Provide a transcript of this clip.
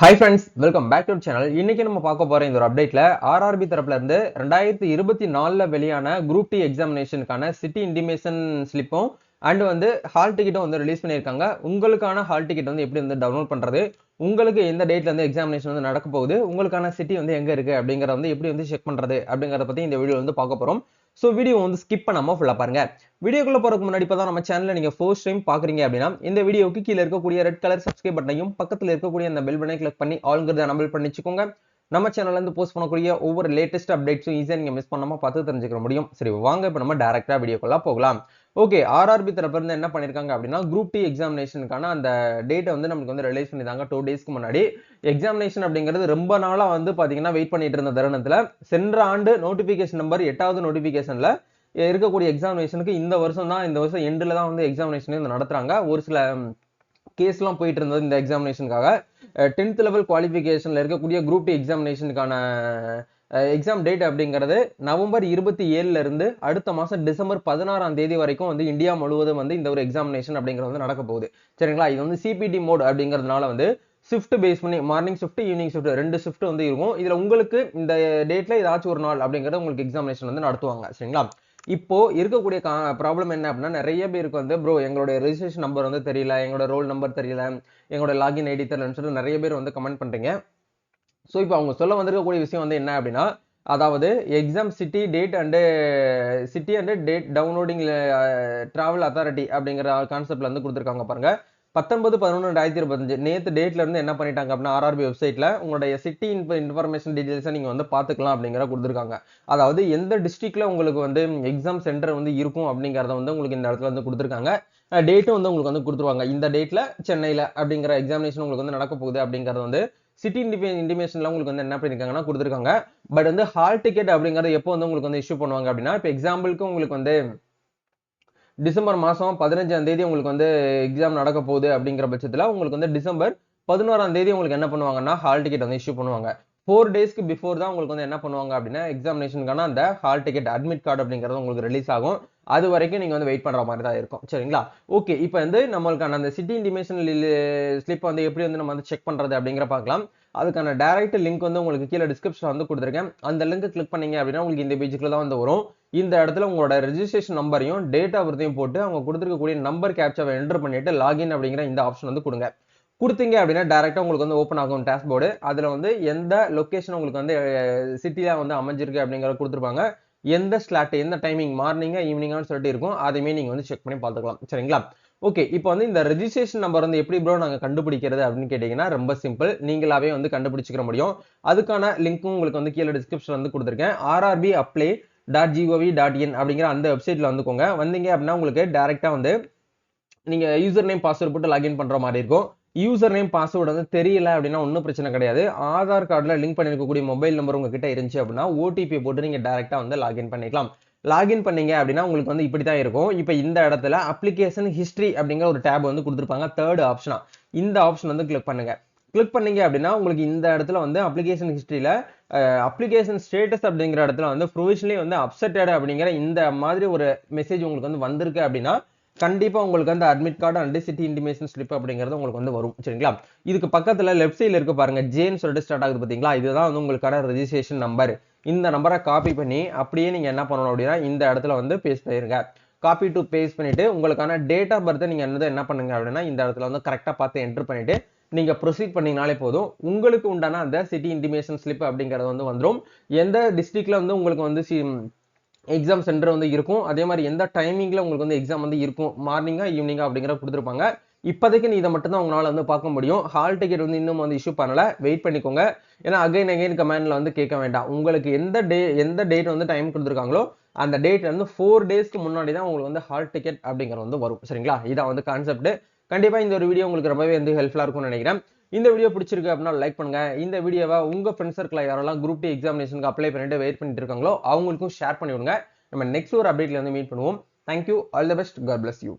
Hi friends, welcome back to channel. இன்னைக்கு நம்ம பார்க்க போற இந்த ஒரு அப்டேட்ல ஆர்ஆர்பி தரப்புல இருந்து 2024ல வெளியான குரூப் டி எக்ஸாமினேஷனுக்கான சிட்டி இன்டிமேஷன் ஸ்லிப்பும் அண்ட் ஹால் டிக்கெட்டும் ரிலீஸ் பண்ணியிருக்காங்க. உங்களுக்கான ஹால் டிக்கெட் எப்படி டவுன்லோட் பண்றது, உங்களுக்கு எந்த டேட்ல எக்ஸாமினேஷன் நடக்க போகுது, உங்களுக்கான சிட்டி எங்க இருக்கு அப்படிங்கறத எப்படி செக் பண்றது அப்படிங்கறத பத்தி இந்த வீடியோ பார்க்க போறோம். ஸோ வீடியோ ஸ்கிப் பண்ணாம ஃபுல்லா பாருங்க. வீடியோக்குள்ள போறதுக்கு முன்னாடி இப்பதான் நம்ம சேனல்ல நீங்க ஃபர்ஸ்ட் டைம் பாக்குறீங்க அப்படின்னா இந்த வீடியோக்கு கீழே இருக்கக்கூடிய ரெட் கலர் சப்ஸ்கிரைப் பட்டனையும் பக்கத்துல இருக்கக்கூடிய அந்த பெல் பட்டனை கிளிக் பண்ணி ஆல்ங்கிறத எனபிள் பண்ணி வச்சுக்கோங்க. நம்ம சேனல்ல இருந்து போஸ்ட் பண்ணக்கூடிய ஒவ்வொரு லேட்டஸ்ட் அப்டேட்ஸும் ஈஸியா நீங்க மிஸ் பண்ணாம பார்த்து தெரிஞ்சுக்க முடியும். சரி வாங்க இப்ப நம்ம டைரக்டா வீடியோக்குள்ள போகலாம். ஓகே, ஆர்ஆர்பி தரப்புல இருந்து என்ன பண்ணிருக்காங்க அப்படின்னா குரூப் டி எக்ஸாமினேஷனுக்கான அந்த டேட்டை நமக்கு ரிலீஸ் பண்ணிருந்தாங்க 2 டேஸ்க்கு முன்னாடி. எக்ஸாமினேஷன் அப்படிங்கிறது ரொம்ப நாளா பாத்தீங்கன்னா வெயிட் பண்ணிட்டு இருந்த தருணத்துல சென்ற ஆண்டு நோட்டிபிகேஷன் நம்பர் 8வது நோட்டிபிகேஷன்ல இருக்கக்கூடிய எக்ஸாமினேஷனுக்கு இந்த வருஷம் எண்ட்ல தான் எக்ஸாமினேஷன் நடத்துறாங்க. ஒரு சில கேஸ்லாம் போயிட்டு இருந்தது இந்த எக்ஸாமினேஷனுக்காக. 10th லெவல் குவாலிஃபிகேஷன்ல இருக்கக்கூடிய குரூப் டி எக்ஸாமினேஷனுக்கான எக்ஸாம் டேட் அப்படிங்கிறது நவம்பர் 27ல இருந்து அடுத்த மாசம் டிசம்பர் 16ஆம் தேதி வரைக்கும் இந்தியா முழுவதும் இந்த ஒரு எக்ஸாமினேஷன் அப்படிங்கிறது நடக்க போகுது. சரிங்களா, இது சிபிடி மோட் அப்படிங்கிறதுனால ஷிஃப்ட் பேஸ் பண்ணி morning shift evening shift 2 shift இருக்கும். இதுல உங்களுக்கு இந்த டேட்ல ஏதாச்சும் ஒரு நாள் அப்படிங்கறது உங்களுக்கு எக்ஸாமினேஷன் நடத்துவாங்க. சரிங்களா, இப்போ இருக்கக்கூடிய ப்ராப்ளம் என்ன அப்படின்னா நிறைய பேருக்கு ப்ரோ எங்களுடைய ரெஜிஸ்ட்ரேஷன் நம்பர் தெரியல, எங்களோட ரோல் நம்பர் தெரியல, எங்களோட லாகின் ஐடி தெரியலன்னு சொல்லி நிறைய பேர் கமெண்ட் பண்றீங்க. ஸோ இப்போ அவங்க சொல்ல வந்திருக்கக்கூடிய விஷயம் என்ன அப்படின்னா, அதாவது exam city date and date downloading travel authority அப்படிங்கிற கான்செப்ட்ல கொடுத்துருக்காங்க பாருங்க. 19/11/2025 நேத்து டேட்ல இருந்து என்ன பண்ணிட்டாங்க அப்படின்னா ஆர்ஆர்பி வெப்சைட்ல உங்களுடைய சிட்டி இன்ஃபர்மேஷன் டீடைல்ஸை நீங்க பார்த்துக்கலாம் அப்படிங்கிற கொடுத்துருக்காங்க. அதாவது எந்த டிஸ்ட்ரிக்ட்ல உங்களுக்கு எக்ஸாம் சென்டர் இருக்கும் அப்படிங்கறத உங்களுக்கு இந்த இடத்துல கொடுத்துருக்காங்க. டேட்டும் உங்களுக்கு கொடுத்துருவாங்க. இந்த டேட்ல சென்னையில அப்படிங்கிற எக்ஸாமினேஷன் உங்களுக்கு நடக்க போகுது அப்படிங்கறது சிட்டி இன்டிமேஷன்ல உங்களுக்கு என்ன பண்ணிருக்காங்கன்னா கொடுத்துருக்காங்க. பட் ஹால் டிக்கெட் அப்படிங்கறது எப்போ உங்களுக்கு இஷ்யூ பண்ணுவாங்க அப்படின்னா, இப்போ எக்ஸாம்பிளுக்கு உங்களுக்கு டிசம்பர் மாசம் 15ஆம் தேதி உங்களுக்கு எக்ஸாம் நடக்க போகுது அப்படிங்கிற பட்சத்துல உங்களுக்கு டிசம்பர் 11ஆம் தேதி உங்களுக்கு என்ன பண்ணுவாங்கன்னா ஹால் டிக்கெட் இஷ்யூ பண்ணுவாங்க. 4 டேஸ்க்கு பிஃபோர் தான் உங்களுக்கு என்ன பண்ணுவாங்க அப்படின்னா எக்ஸாமினேஷனுக்கான அந்த ஹால் டிக்கெட் அட்மிட் கார்டு அப்படிங்கிறது உங்களுக்கு ரிலீஸ் ஆகும். அது வரைக்கும் நீங்க வெயிட் பண்ற மாதிரி தான் இருக்கும். சரிங்களா, ஓகே, இப்போ நம்மளுக்கான அந்த சிட்டி இன்டிமேஷன் ஸ்லிப் எப்படி நம்ம செக் பண்றது அப்படிங்கிற பார்க்கலாம். அதுக்கான டைரக்ட் லிங்க் உங்களுக்கு கீழே டிஸ்கிரிப்ஷன்ல கொடுத்துருக்கேன். அந்த லிங்க் கிளிக் பண்ணீங்க அப்படின்னா உங்களுக்கு இந்த பேஜுக்குள்ள தான் வரும். இந்த இடத்துல உங்களோட ரெஜிஸ்ட்ரேஷன் நம்பரையும் டேட் ஆஃப் பர்த்தையும் போட்டு அவங்க கொடுத்துருக்கக்கூடிய நம்பர் கேப்சாவை என்டர் பண்ணிட்டு லாகின் அப்படிங்கிற இந்த ஆப்ஷன் கொடுங்க. கொடுத்தீங்க அப்படின்னா டைரக்டா உங்களுக்கு ஓப்பன் ஆகும் டேஷ்போர்டு. அதுல எந்த லொகேஷன் உங்களுக்கு சிட்டியா அமைஞ்சிருக்கு அப்படிங்கறத கொடுத்துருப்பாங்க. எந்த ஸ்லாட் எந்த டைமிங் மார்னிங்கா ஈவினிங்கான்னு சொல்லிட்டு இருக்கும். அதையுமே நீங்க செக் பண்ணி பார்த்துக்கலாம். சரிங்களா, ஓகே, இப்போ இந்த ரெஜிஸ்ட்ரேஷன் நம்பர் எப்படி ப்ரோ நாங்க கண்டுபிடிக்கிறது அப்படின்னு கேட்டீங்கன்னா ரொம்ப சிம்பிள். நீங்களாவே கண்டுபிடிச்சிக்க முடியும். அதுக்கான லிங்க்கும் உங்களுக்கு கீழே டிஸ்கிரிப்ஷன் கொடுத்துருக்கேன். rrbapply.gov.in அப்படிங்கிற அந்த வெப்சைட்ல வந்துக்கோங்க. வந்தீங்க அப்படின்னா உங்களுக்கு டைரக்டா நீங்க யூசர் நேம் பாஸ்வேர்ட் போட்டு லாகின் பண்ற மாதிரி இருக்கும். யூசர் நேம் பாஸ்வேர்டு தெரியல அப்படின்னா ஒன்றும் பிரச்சனை கிடையாது. ஆதார் கார்டுல லிங்க் பண்ணிருக்கக்கூடிய மொபைல் நம்பர் உங்ககிட்ட இருந்துச்சு அப்படின்னா ஓடிபி போட்டு நீங்க டைரக்டா லாகின் பண்ணிக்கலாம். லாகின் பண்ணீங்க அப்படின்னா உங்களுக்கு இப்படி தான் இருக்கும். இப்போ இந்த இடத்துல அப்ளிகேஷன் ஹிஸ்டரி அப்படிங்கிற ஒரு டேப் கொடுத்துருப்பாங்க. 3rd ஆப்ஷனா இந்த ஆப்ஷன் கிளிக் பண்ணுங்க. கிளிக் பண்ணீங்க அப்படின்னா உங்களுக்கு இந்த இடத்துல அப்ளிகேஷன் ஹிஸ்டரியில அப்ளிகேஷன் ஸ்டேட்டஸ் அப்படிங்கிற இடத்துல ப்ரொவிஷனலி அப்செட்டட் அப்படிங்கிற இந்த மாதிரி ஒரு மெசேஜ் உங்களுக்கு வந்திருக்கு அப்படின்னா கண்டிப்பா உங்களுக்கு admit card and city intimation slip அப்படிங்கிறது உங்களுக்கு வரும். சரிங்களா, இதுக்கு பக்கத்துல லெஃப்ட் சைட்ல இருக்கு பாருங்க, ஜேன்னு சொல்லிட்டு ஸ்டார்ட் ஆகுது பாத்தீங்களா, இதுதான் உங்களுக்கான ரெஜிஸ்ட்ரேஷன் நம்பர். இந்த நம்பரை காப்பி பண்ணி அப்படியே நீங்க என்ன பண்ணணும் அப்படின்னா இந்த இடத்துல பேஸ்ட் பண்ணிருங்க. காப்பி டு பேஸ்ட் பண்ணிட்டு உங்களுக்கான டேட் ஆஃப் பர்த் நீங்க என்ன பண்ணுங்க அப்படின்னா இந்த இடத்துல கரெக்டா பார்த்து என்டர் பண்ணிட்டு நீங்க ப்ரொசீட் பண்ணீங்கனாலே போதும். உங்களுக்கு உண்டான அந்த சிட்டி இன்டிமேஷன் ஸ்லிப் அப்படிங்கிறது வந்துடும். எந்த டிஸ்ட்ரிக்ட்ல உங்களுக்கு எக்ஸாம் சென்டர் இருக்கும், அதே மாதிரி எந்த டைமிங்ல உங்களுக்கு எக்ஸாம் இருக்கும், மார்னிங்கா ஈவினிங்கா அப்படிங்கிற கொடுத்துருப்பாங்க. இப்போதைக்கு நீ இதை மட்டும் தான் உங்களால பார்க்க முடியும். ஹால் டிக்கெட் இன்னும் இஷ்யூ பண்ணல, வெயிட் பண்ணிக்கோங்க. ஏன்னா அகைன் கமெண்ட்ல கேட்க வேண்டாம். உங்களுக்கு எந்த டேட் டைம் கொடுத்துருக்காங்களோ அந்த டேட் 4 டேஸ்க்கு முன்னாடி தான் உங்களுக்கு ஹால் டிக்கெட் அப்படிங்கிறது வரும். சரிங்களா, இதான் கான்செப்ட். கண்டிப்பா இந்த ஒரு வீடியோ உங்களுக்கு ரொம்பவே ஹெல்ப்ஃபுல்லா இருக்கும்னு நினைக்கிறேன். இந்த வீடியோ பிடிச்சிருக்கு அப்படின்னா லைக் பண்ணுங்க. இந்த வீடியோவை உங்க ஃப்ரெண்ட்ஸ் சர்க்கிள் யாரெல்லாம் குரூப் டி எக்ஸாமினேஷனுக்கு அப்ளை பண்ணிட்டு வெயிட் பண்ணிட்டு இருக்காங்களோ அவங்களுக்கும் ஷேர் பண்ணி விடுங்க. நம்ம நெக்ஸ்ட் ஒரு அப்டேட்ல மீட் பண்ணுவோம். Thank you, all the best, god bless you.